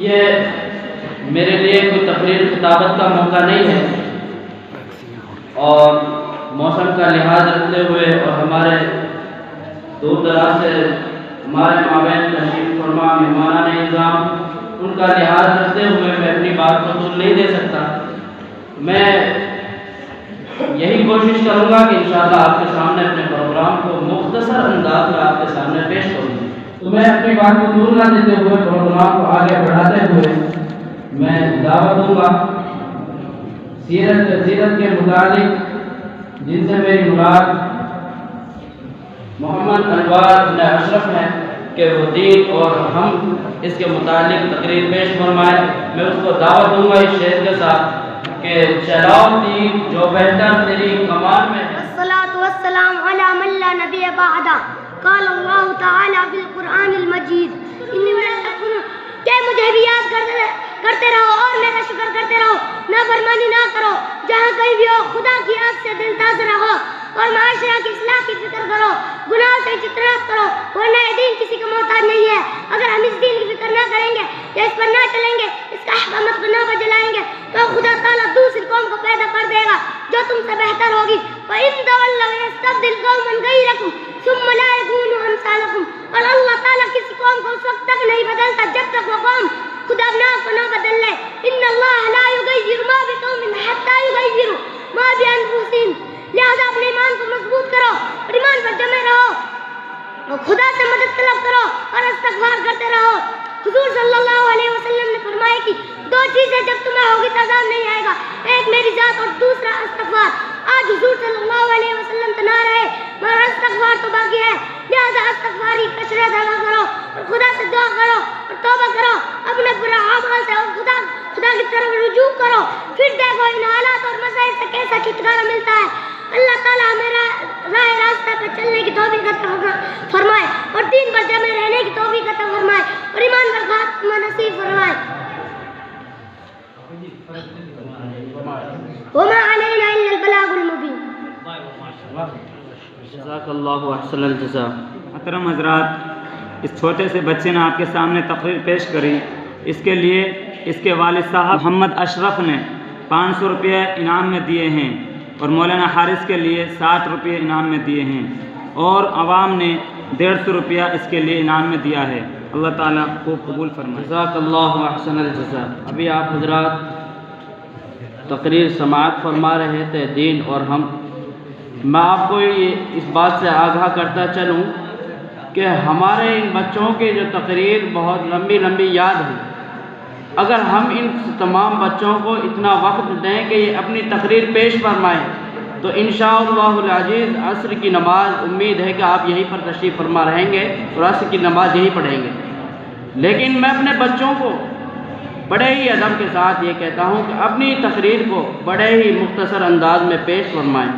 یہ میرے لیے کوئی تقریر خطابت کا موقع نہیں ہے، اور موسم کا لحاظ رکھتے ہوئے اور ہمارے دور دراز سے ہمارے مابین تشریف فرما مہمانان نظام ان کا لحاظ رکھتے ہوئے میں اپنی بات کو طول نہیں دے سکتا۔ میں یہی کوشش کروں گا کہ انشاءاللہ آپ کے سامنے اپنے پروگرام کو مختصر انداز میں آپ کے سامنے پیش کروں۔ تو میں اپنی بات کو طول نہ دیتے ہوئے پروگرام کو آگے بڑھاتے ہوئے میں دعوت دوں گا سیرت کے متعلق، جن سے میری مراد محمد انوار بن اشرف ہے کہ وہ دین اور ہم اس کے متعلق تقریر پیش فرمائے۔ میں اس کو دعوت دوں گا اس شعر کے ساتھ کہ چلاؤ دین جو بہتر تیری کمان میں ہے۔ الصلاۃ والسلام علی من لا نبی بعدہ، قال اللہ تعالی فی القرآن المجید کہ مجھے بھی یاد کرتے رہو اور میرا شکر کرتے رہو، نافرمانی نہ کرو جہاں کہیں بھی ہو، خدا کی یاد سے دل تازہ رہو اور معاشرہ کی اصلاح کی فکر کرو، گناہ سے اجتناب کرو، ورنہ یہ دین کسی کا محتاج نہیں ہے۔ اگر ہم اس دین کی فکر نہ کریں گے یا اس پر نہ چلیں گے، اس کا احکامات کو نہ بجلائیں گے، تو خدا تعالیٰ دوسری قوم کو پیدا کر دے گا جو تم سے بہتر ہوگی۔ وَإِن تَوَلَّوْا يَسْتَبْدِلْ قَوْمًا غَيْرَكُمْ ثُمَّ لَا يَكُونُوا أَمْثَالَكُمْ۔ اور اللہ تعالیٰ کسی قوم کو اس وقت تک نہیں بدلتا جب تک وہ قوم خدا اپنا کو نہ بدل لے۔ إِنَّ اللَّهَ لَا يُغَيِّرُ مَا بِقَوْمٍ حَتَّى يُغَيِّرُوا مَا بِأَنفُسِهِمْ۔ لہذا اپنے ایمان کو مضبوط کرو اور ایمان پر جمے رہو، خدا سے مدد طلب کرو اور استغفار کرتے رہو۔ حضور صلی اللہ علیہ وسلم نے فرمایا کہ دو چیزیں جب تمہیں ہوگی تضاد نہیں آئے گا، ایک میری ذات اور دوسرا استغفار۔ آج حضور صلی اللہ علیہ وسلم تو نہ رہے مگر استغفار تو باقی ہے، لہذا استغفار کی کثرت ادا کرو اور خدا سے دعا کرو اور توبہ کرو، اپنے برے اعمال سے اور خدا کی طرف رجوع کرو، پھر دیکھو ان حالات اور مسائل سے کیسا چھٹکارا ملتا ہے۔ اللہ تعالیٰ ہمیں راہ راستہ پہ چلنے کی توفیق عطا فرمائے اور دین پر جمے رہنے کی توفیق عطا فرمائے اور ایمان پر خاتمہ نصیب فرمائے۔ وما علینا الا البلاغ المبین۔ جزاک اللہ احسن الجزاء۔ محترم حضرات، اس چھوٹے سے بچے نے آپ کے سامنے تقریر پیش کری، اس کے لیے اس کے والد صاحب محمد اشرف نے 500 روپے انعام میں دیے ہیں اور مولانا حارث کے لیے 60 روپے انعام میں دیے ہیں، اور عوام نے 150 روپیہ اس کے لیے انعام میں دیا ہے۔ اللہ تعالیٰ کو قبول فرمائے۔ جزاک اللہ احسن الجزاء۔ ابھی آپ حضرات تقریر سماعت فرما رہے تھے دین اور ہم۔ میں آپ کو اس بات سے آگاہ کرتا چلوں کہ ہمارے ان بچوں کی جو تقریر بہت لمبی یاد ہے، اگر ہم ان تمام بچوں کو اتنا وقت دیں کہ یہ اپنی تقریر پیش فرمائیں تو انشاءاللہ العزیز عصر کی نماز امید ہے کہ آپ یہیں پر تشریف فرما رہیں گے اور عصر کی نماز یہیں پڑھیں گے۔ لیکن میں اپنے بچوں کو بڑے ہی ادب کے ساتھ یہ کہتا ہوں کہ اپنی تقریر کو بڑے ہی مختصر انداز میں پیش فرمائیں۔